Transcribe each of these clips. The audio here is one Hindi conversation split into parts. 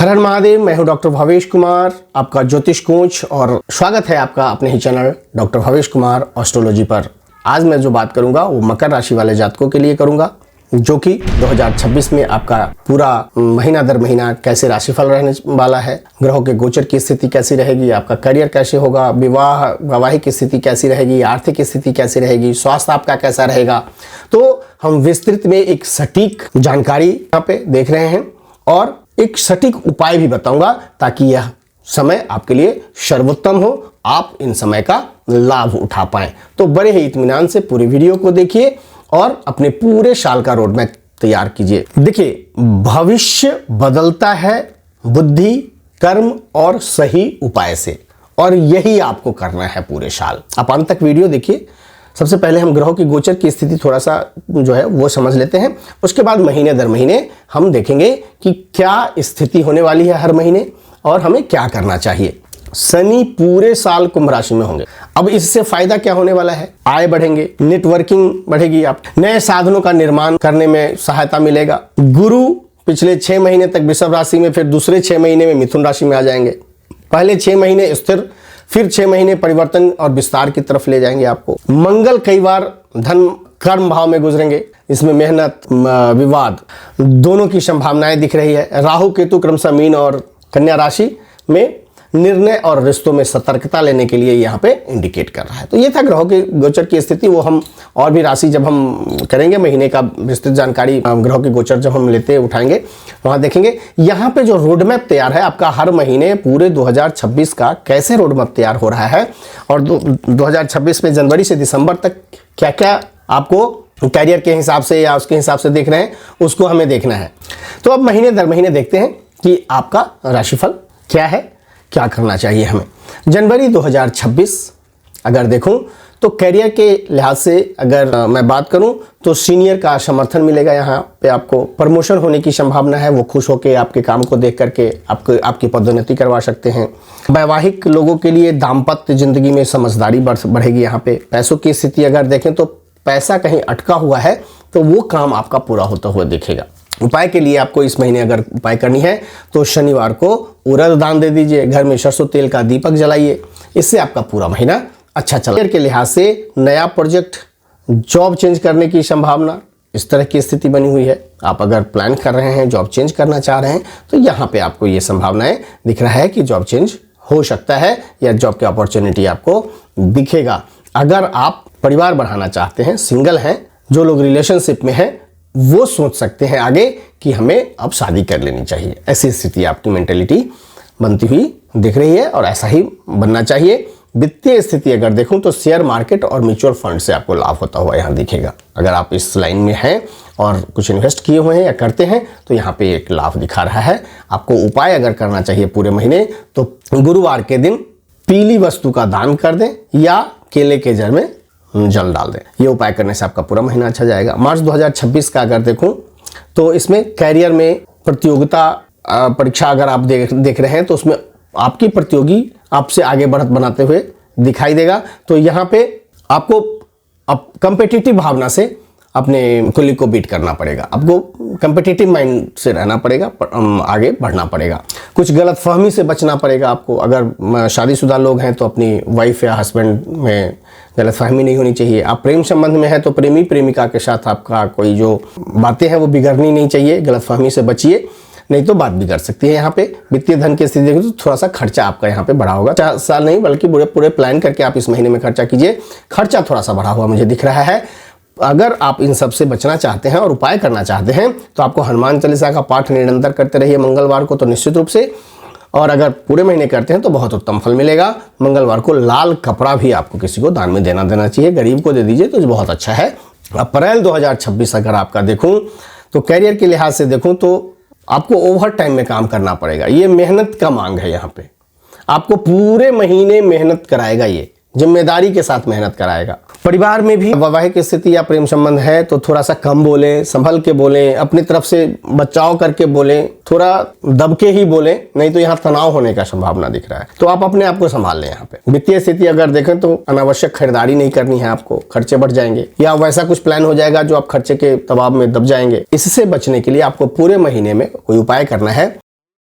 हर हर महादेव। मैं हूं डॉक्टर भवेश कुमार, आपका ज्योतिष कोच, और स्वागत है आपका अपने ही channel doctor Bhavesh Kumar astrology पर। आज मैं जो बात करूंगा वो मकर राशि वाले जातकों के लिए करूंगा, जो कि 2026 में आपका पूरा महीना दर महीना कैसे राशिफल रहने वाला है, ग्रहों के गोचर की स्थिति कैसी रहेगी, आपका करियर कैसे होगा, वैवाहिक स्थिति कैसी रहेगी, आर्थिक स्थिति कैसी रहेगी, स्वास्थ्य आपका कैसा रहेगा। तो हम विस्तृत में एक सटीक जानकारी यहाँ पे देख रहे हैं और एक सटीक उपाय भी बताऊंगा, ताकि यह समय आपके लिए सर्वोत्तम हो, आप इन समय का लाभ उठा पाएं। तो बड़े ही इत्मीनान से पूरी वीडियो को देखिए और अपने पूरे साल का रोड मैप तैयार कीजिए। देखिए, भविष्य बदलता है बुद्धि, कर्म और सही उपाय से, और यही आपको करना है पूरे साल। आप अंत तक वीडियो देखिए। सबसे पहले हम ग्रहों की गोचर की स्थिति थोड़ा सा जो है वो समझ लेते हैं। उसके बाद महीने दर महीने हम देखेंगे कि क्या स्थिति होने वाली है हर महीने और हमें क्या करना चाहिए। शनि पूरे साल कुंभ राशि में होंगे। अब इससे फायदा क्या होने वाला है? आय बढ़ेंगे, नेटवर्किंग बढ़ेगी, आप नए साधनों का निर्माण करने में सहायता मिलेगा। गुरु पिछले 6 महीने तक वृषभ राशि में, फिर दूसरे 6 महीने में मिथुन राशि में आ जाएंगे। पहले 6 महीने स्थिर, फिर 6 महीने परिवर्तन और विस्तार की तरफ ले जाएंगे आपको। मंगल कई बार धन कर्म भाव में गुजरेंगे, इसमें मेहनत विवाद दोनों की संभावनाएं दिख रही है। राहु केतु क्रमशः मीन और कन्या राशि में निर्णय और रिश्तों में सतर्कता लेने के लिए यहाँ पे इंडिकेट कर रहा है। तो ये था ग्रहों के गोचर की स्थिति। वो हम और भी राशि जब हम करेंगे, महीने का विस्तृत जानकारी ग्रहों के गोचर जब हम लेते उठाएंगे वहाँ देखेंगे। यहाँ पे जो रोड मैप तैयार है आपका हर महीने पूरे 2026 का, कैसे रोड मैप तैयार हो रहा है और 2026 में जनवरी से दिसंबर तक क्या क्या आपको कैरियर के हिसाब से या उसके हिसाब से देख रहे हैं, उसको हमें देखना है। तो अब महीने दर महीने देखते हैं कि आपका राशिफल क्या है, क्या करना चाहिए हमें। जनवरी 2026 अगर देखूं तो करियर के लिहाज से अगर मैं बात करूं तो सीनियर का समर्थन मिलेगा। यहाँ पे आपको प्रमोशन होने की संभावना है। वो खुश होकर आपके काम को देख करके आपकी पदोन्नति करवा सकते हैं। वैवाहिक लोगों के लिए दाम्पत्य जिंदगी में समझदारी बढ़ेगी। यहाँ पे पैसों की स्थिति अगर देखें तो पैसा कहीं अटका हुआ है तो वो काम आपका पूरा होता हुआ दिखेगा। उपाय के लिए आपको इस महीने अगर उपाय करनी है तो शनिवार को उड़द दान दे दीजिए, घर में सरसों तेल का दीपक जलाइए। इससे आपका पूरा महीना अच्छा चला। करियर के लिहाज से नया प्रोजेक्ट, जॉब चेंज करने की संभावना, इस तरह की स्थिति बनी हुई है। आप अगर प्लान कर रहे हैं, जॉब चेंज करना चाह रहे हैं, तो यहाँ पे आपको ये संभावनाएं दिख रहा है कि जॉब चेंज हो सकता है या जॉब की अपॉर्चुनिटी आपको दिखेगा। अगर आप परिवार बढ़ाना चाहते हैं, सिंगल हैं, जो लोग रिलेशनशिप में हैं, वो सोच सकते हैं आगे कि हमें अब शादी कर लेनी चाहिए। ऐसी स्थिति आपकी मेंटेलिटी बनती हुई दिख रही है और ऐसा ही बनना चाहिए। वित्तीय स्थिति अगर देखूं तो शेयर मार्केट और म्यूचुअल फंड से आपको लाभ होता हुआ यहाँ दिखेगा। अगर आप इस लाइन में हैं और कुछ इन्वेस्ट किए हुए हैं या करते हैं तो यहाँ पे एक लाभ दिखा रहा है। आपको उपाय अगर करना चाहिए पूरे महीने तो गुरुवार के दिन पीली वस्तु का दान कर दें या केले के जड़ में जल डाल दें। ये उपाय करने से आपका पूरा महीना अच्छा जाएगा। मार्च 2026 का अगर देखूं तो इसमें कैरियर में प्रतियोगिता परीक्षा अगर आप देख रहे हैं तो उसमें आपकी प्रतियोगी आपसे आगे बढ़त बनाते हुए दिखाई देगा। तो यहाँ पे आपको कंपेटिटिव भावना से अपने कुली को बीट करना पड़ेगा। आपको कंपेटिटिव माइंड से रहना पड़ेगा, आगे बढ़ना पड़ेगा। कुछ गलतफहमी से बचना पड़ेगा आपको। अगर शादीशुदा लोग हैं तो अपनी वाइफ या हस्बैंड में गलतफहमी नहीं होनी चाहिए। आप प्रेम संबंध में है तो प्रेमी प्रेमिका के साथ आपका कोई जो बातें हैं वो बिगड़नी नहीं चाहिए। गलतफहमी से बचिए, नहीं तो बात बिगड़ सकती है। यहाँ पे वित्तीय धन की स्थिति देखो तो थोड़ा सा खर्चा आपका यहाँ पे बढ़ा होगा। 4 साल नहीं बल्कि पूरे प्लान करके आप इस महीने में खर्चा कीजिए। खर्चा थोड़ा सा बढ़ा हुआ मुझे दिख रहा है। अगर आप इन सब से बचना चाहते हैं और उपाय करना चाहते हैं तो आपको हनुमान चालीसा का पाठ निरंतर करते रहिए मंगलवार को, तो निश्चित रूप से। और अगर पूरे महीने करते हैं तो बहुत उत्तम फल मिलेगा। मंगलवार को लाल कपड़ा भी आपको किसी को दान में देना चाहिए, गरीब को दे दीजिए तो बहुत अच्छा है। अप्रैल 2026 अगर आपका देखूं तो कैरियर के लिहाज से देखूं तो आपको ओवर टाइम में काम करना पड़ेगा। ये मेहनत का मांग है। यहाँ पे आपको पूरे महीने मेहनत कराएगा, ये जिम्मेदारी के साथ मेहनत कराएगा। परिवार में भी वैवाहिक स्थिति या प्रेम संबंध है तो थोड़ा सा कम बोलें, संभल के बोलें, अपनी तरफ से बचाव करके बोलें, थोड़ा दब के ही बोलें, नहीं तो यहाँ तनाव होने का संभावना दिख रहा है। तो आप अपने आप को संभाल लें। यहाँ पे वित्तीय स्थिति अगर देखें तो अनावश्यक खरीदारी नहीं करनी है आपको, खर्चे बढ़ जाएंगे या वैसा कुछ प्लान हो जाएगा जो आप खर्चे के दबाव में दब जाएंगे। इससे बचने के लिए आपको पूरे महीने में कोई उपाय करना है।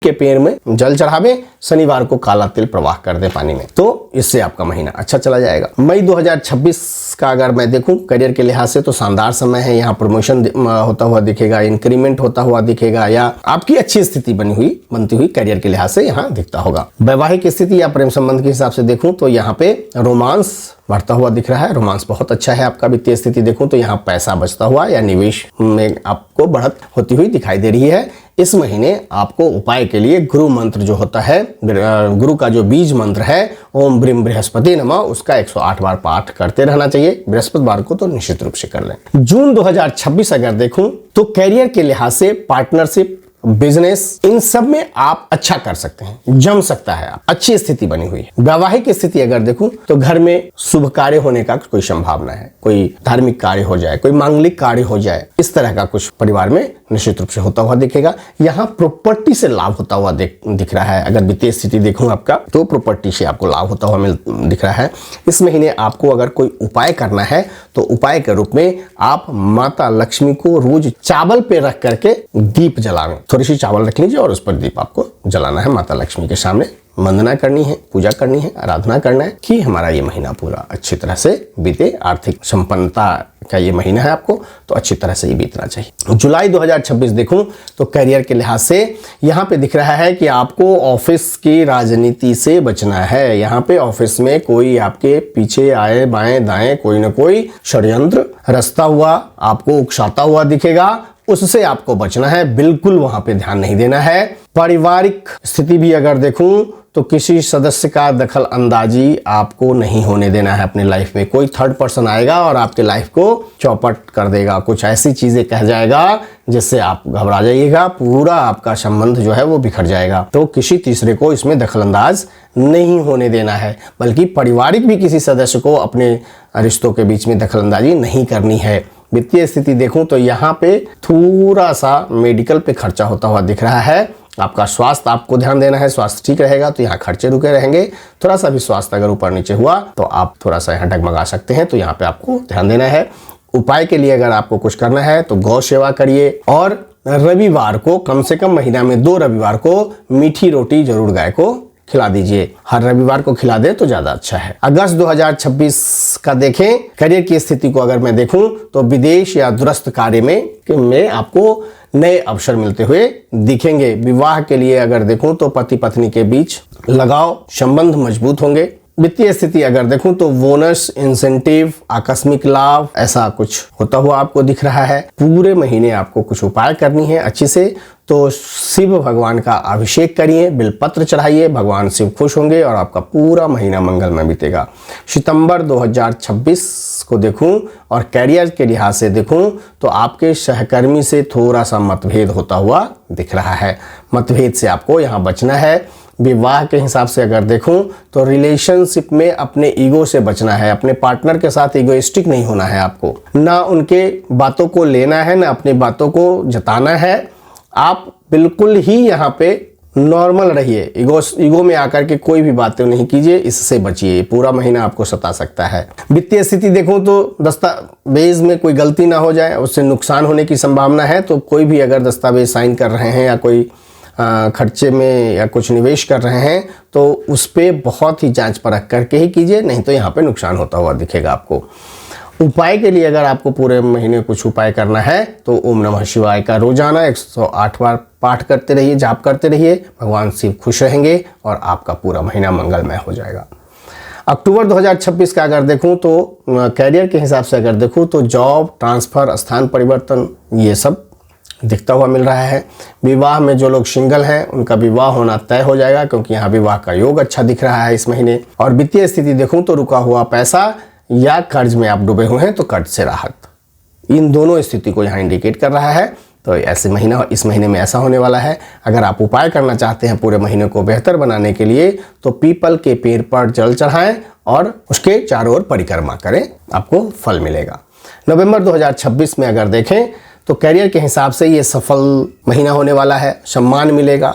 के पेड़ में जल चढ़ावे, शनिवार को काला तिल प्रवाह कर दे पानी में, तो इससे आपका महीना अच्छा चला जाएगा। मई 2026 का अगर मैं देखूं करियर के लिहाज से तो शानदार समय है। यहाँ प्रमोशन होता हुआ दिखेगा, इंक्रीमेंट होता हुआ दिखेगा, या आपकी अच्छी स्थिति बनती हुई करियर के लिहाज से यहाँ दिखता होगा। वैवाहिक स्थिति या प्रेम संबंध के हिसाब से देखूं तो यहाँ पे रोमांस बढ़ता हुआ दिख रहा है, रोमांस बहुत अच्छा है आपका। वित्तीय स्थिति देखूं तो यहाँ पैसा बचता हुआ या निवेश में आपको बढ़त होती हुई दिखाई दे रही है। इस महीने आपको उपाय के लिए गुरु मंत्र जो होता है, गुरु का जो बीज मंत्र है ओम ब्रीम बृहस्पति नमः, उसका 108 बार पाठ करते रहना चाहिए। बृहस्पतिवार को तो निश्चित रूप से कर लें। जून 2026 अगर देखूं तो कैरियर के लिहाज से पार्टनरशिप, बिजनेस, इन सब में आप अच्छा कर सकते हैं, जम सकता है, आप अच्छी स्थिति बनी हुई है। वैवाहिक स्थिति अगर देखूं तो घर में शुभ कार्य होने का कोई संभावना है, कोई धार्मिक कार्य हो जाए, कोई मांगलिक कार्य हो जाए, इस तरह का कुछ परिवार में निश्चित रूप से होता हुआ दिखेगा। यहाँ प्रॉपर्टी से लाभ होता हुआ दिख रहा है। अगर वित्तीय स्थिति देखूं आपका तो प्रॉपर्टी से आपको लाभ होता हुआ दिख रहा है। इस महीने आपको अगर कोई उपाय करना है तो उपाय के रूप में आप माता लक्ष्मी को रोज चावल पे रख करके दीप जलावें। थोड़ी सी चावल रख लीजिए और उस पर दीप आपको जलाना है, माता लक्ष्मी के सामने वंदना करनी है, पूजा करनी है, आराधना करना है कि हमारा ये महीना पूरा अच्छी तरह से बीते। आर्थिक संपन्नता का ये महीना है आपको, तो अच्छी तरह से ये बीतना चाहिए। जुलाई 2026 देखूं तो करियर के लिहाज से यहाँ पे दिख रहा है कि आपको ऑफिस की राजनीति से बचना है। यहाँ पे ऑफिस में कोई आपके पीछे आए बाएं दाएं कोई ना कोई षड्यंत्र रचता हुआ आपको उकसाता हुआ दिखेगा, उससे आपको बचना है, बिल्कुल वहां पे ध्यान नहीं देना है। पारिवारिक स्थिति भी अगर देखूं तो किसी सदस्य का दखल अंदाजी आपको नहीं होने देना है अपनी लाइफ में। कोई थर्ड पर्सन आएगा और आपके लाइफ को चौपट कर देगा, कुछ ऐसी चीजें कह जाएगा जिससे आप घबरा जाइएगा, पूरा आपका संबंध जो है वो बिखर जाएगा। तो किसी तीसरे को इसमें दखल अंदाज नहीं होने देना है, बल्कि पारिवारिक भी किसी सदस्य को अपने रिश्तों के बीच में दखल अंदाजी नहीं करनी है। वित्तीय स्थिति देखूं तो यहाँ पे थोड़ा सा मेडिकल पे खर्चा होता हुआ दिख रहा है। आपका स्वास्थ्य आपको ध्यान देना है, स्वास्थ्य ठीक रहेगा तो यहाँ खर्चे रुके रहेंगे। थोड़ा सा भी स्वास्थ्य अगर ऊपर नीचे हुआ तो आप थोड़ा सा यहाँ डगमगा सकते हैं, तो यहाँ पे आपको ध्यान देना है। उपाय के लिए अगर आपको कुछ करना है तो गौ सेवा करिए, और रविवार को कम से कम महीना में 2 रविवार को मीठी रोटी जरूर गाय को खिला दीजिए। हर रविवार को खिला दे तो ज्यादा अच्छा है। अगस्त 2026 का देखें करियर की स्थिति को अगर मैं देखूं तो विदेश या दूरस्थ कार्य में आपको नए अवसर मिलते हुए दिखेंगे। विवाह के लिए अगर देखूं तो पति पत्नी के बीच लगाव संबंध मजबूत होंगे। वित्तीय स्थिति अगर देखूं तो बोनस, इंसेंटिव, आकस्मिक लाभ ऐसा कुछ होता हुआ आपको दिख रहा है। पूरे महीने आपको कुछ उपाय करनी है अच्छे से, तो शिव भगवान का अभिषेक करिए, बिलपत्र चढ़ाइए, भगवान शिव खुश होंगे और आपका पूरा महीना मंगलमय बीतेगा। सितंबर 2026 को देखूं और कैरियर के लिहाज से देखूं तो आपके सहकर्मी से थोड़ा सा मतभेद होता हुआ दिख रहा है। मतभेद से आपको यहाँ बचना है। विवाह के हिसाब से अगर देखूं तो रिलेशनशिप में अपने ईगो से बचना है। अपने पार्टनर के साथ ईगोइस्टिक नहीं होना है आपको, ना उनके बातों को लेना है ना अपनी बातों को जताना है। आप बिल्कुल ही यहाँ पे नॉर्मल रहिए, ईगो में आकर के कोई भी बातें नहीं कीजिए, इससे बचिए। पूरा महीना आपको सता सकता है। वित्तीय स्थिति देखूं तो दस्तावेज में कोई गलती ना हो जाए, उससे नुकसान होने की संभावना है। तो कोई भी अगर दस्तावेज साइन कर रहे हैं या कोई खर्चे में या कुछ निवेश कर रहे हैं तो उस पर बहुत ही जांच परख करके ही कीजिए, नहीं तो यहाँ पे नुकसान होता हुआ दिखेगा आपको। उपाय के लिए अगर आपको पूरे महीने कुछ उपाय करना है तो ओम नमः शिवाय का रोजाना 108 बार पाठ करते रहिए, जाप करते रहिए, भगवान शिव खुश रहेंगे और आपका पूरा महीना मंगलमय हो जाएगा। अक्टूबर 2026 का अगर देखूं तो कैरियर के हिसाब से अगर देखूं तो जॉब, ट्रांसफ़र, स्थान परिवर्तन ये सब दिखता हुआ मिल रहा है। विवाह में जो लोग सिंगल हैं उनका विवाह होना तय हो जाएगा, क्योंकि यहाँ विवाह का योग अच्छा दिख रहा है इस महीने। और वित्तीय स्थिति देखूं तो रुका हुआ पैसा या कर्ज में आप डूबे हुए हैं तो कर्ज से राहत, इन दोनों स्थिति को यहाँ इंडिकेट कर रहा है। तो ऐसे महीना इस महीने में ऐसा होने वाला है। अगर आप उपाय करना चाहते हैं पूरे महीने को बेहतर बनाने के लिए तो पीपल के पेड़ पर जल चढ़ाएं और उसके चारों ओर परिक्रमा करें, आपको फल मिलेगा। नवंबर 2026 में अगर देखें तो कैरियर के हिसाब से ये सफल महीना होने वाला है। सम्मान मिलेगा,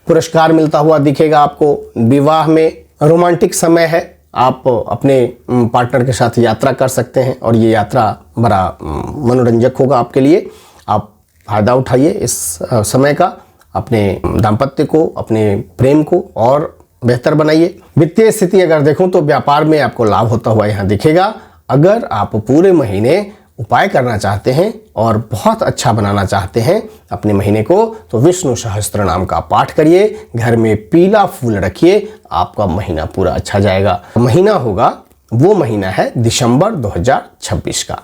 पुरस्कार मिलता हुआ दिखेगा आपको। विवाह में रोमांटिक समय है, आप अपने पार्टनर के साथ यात्रा कर सकते हैं और ये यात्रा बड़ा मनोरंजक होगा आपके लिए। आप फायदा उठाइए इस समय का अपने दाम्पत्य को, अपने प्रेम को और बेहतर बनाइए। वित्तीय स्थिति अगर देखूं तो व्यापार में आपको लाभ होता हुआ यहाँ दिखेगा। अगर आप पूरे महीने उपाय करना चाहते हैं और बहुत अच्छा बनाना चाहते हैं अपने महीने को, तो विष्णु सहस्त्र नाम का पाठ करिए, घर में पीला फूल रखिए, आपका महीना पूरा अच्छा जाएगा। महीना होगा वो महीना है दिसंबर 2026 का।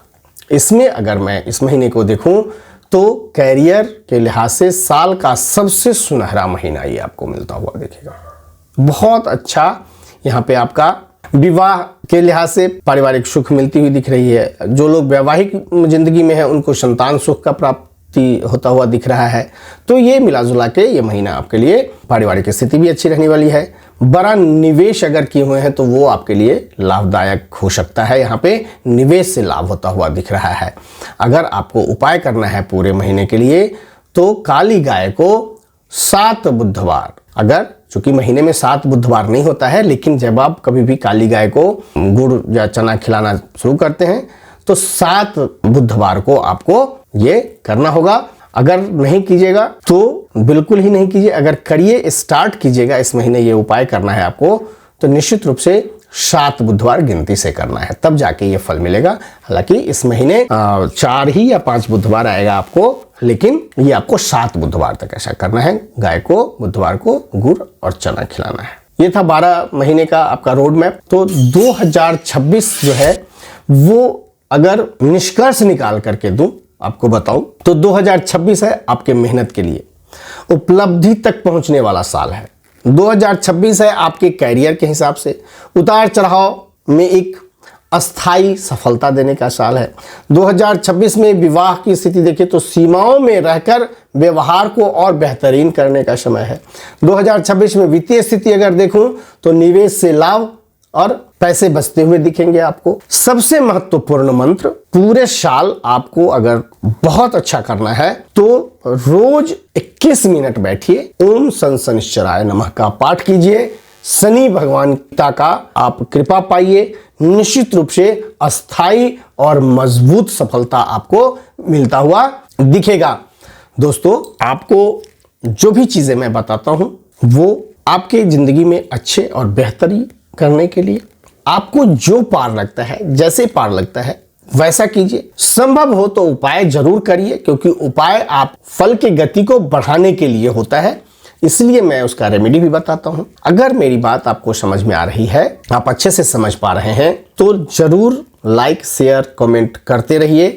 इसमें अगर मैं इस महीने को देखूं तो कैरियर के लिहाज से साल का सबसे सुनहरा महीना ये आपको मिलता हुआ दिखेगा। बहुत अच्छा यहाँ पे आपका विवाह के लिहाज से पारिवारिक सुख मिलती हुई दिख रही है। जो लोग वैवाहिक जिंदगी में हैं उनको संतान सुख का प्राप्ति होता हुआ दिख रहा है। तो ये मिला जुला के ये महीना आपके लिए पारिवारिक स्थिति भी अच्छी रहने वाली है। बड़ा निवेश अगर किए हुए हैं तो वो आपके लिए लाभदायक हो सकता है। यहाँ पे निवेश से लाभ होता हुआ दिख रहा है। अगर आपको उपाय करना है पूरे महीने के लिए तो काली गाय को 7 बुधवार, अगर चूंकि महीने में 7 बुधवार नहीं होता है, लेकिन जब आप कभी भी काली गाय को गुड़ या चना खिलाना शुरू करते हैं तो 7 बुधवार को आपको ये करना होगा। अगर नहीं कीजिएगा तो बिल्कुल ही नहीं कीजिए। अगर करिए, स्टार्ट कीजिएगा इस महीने ये उपाय करना है आपको, तो निश्चित रूप से 7 बुधवार गिनती से करना है, तब जाके ये फल मिलेगा। हालांकि इस महीने 4 ही या 5 बुधवार आएगा आपको, लेकिन ये आपको 7 बुधवार तक ऐसा करना है। गाय को बुधवार को गुड़ और चना खिलाना है। ये था 12 महीने का आपका रोड मैप। तो 2026 जो है वो अगर निष्कर्ष निकाल करके दूं आपको बताऊं तो 2026 है आपके मेहनत के लिए उपलब्धि तक पहुंचने वाला साल है। 2026 है आपके कैरियर के हिसाब से उतार चढ़ाव में एक अस्थाई सफलता देने का साल है। 2026 में विवाह की स्थिति देखें तो सीमाओं में रहकर व्यवहार को और बेहतरीन करने का समय है। 2026 में वित्तीय स्थिति अगर देखूं तो निवेश से लाभ और पैसे बचते हुए दिखेंगे आपको। सबसे महत्वपूर्ण मंत्र, पूरे साल आपको अगर बहुत अच्छा करना है तो रोज 21 मिनट बैठिए, ओम सन शनिश्चराय नमः का पाठ कीजिए, शनि भगवान का आप कृपा पाइए। निश्चित रूप से अस्थाई और मजबूत सफलता आपको मिलता हुआ दिखेगा। दोस्तों, आपको जो भी चीजें मैं बताता हूं वो आपके जिंदगी में अच्छे और बेहतरी करने के लिए आपको जो पार लगता है, जैसे पार लगता है वैसा कीजिए। संभव हो तो उपाय जरूर करिए, क्योंकि उपाय आप फल की गति को बढ़ाने के लिए होता है, इसलिए मैं उसका रेमेडी भी बताता हूं। अगर मेरी बात आपको समझ में आ रही है, आप अच्छे से समझ पा रहे हैं, तो जरूर लाइक शेयर कमेंट करते रहिए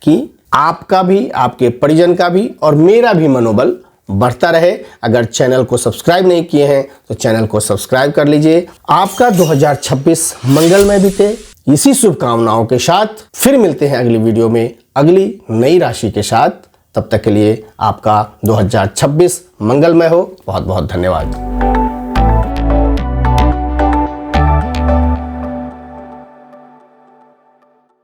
कि आपका भी, आपके परिजन का भी और मेरा भी मनोबल बढ़ता रहे। अगर चैनल को सब्सक्राइब नहीं किए हैं तो चैनल को सब्सक्राइब कर लीजिए। आपका 2026 मंगलमय बीते, इसी शुभकामनाओं के साथ फिर मिलते हैं अगली वीडियो में अगली नई राशि के साथ। तब तक के लिए आपका 2026 मंगलमय हो। बहुत बहुत धन्यवाद।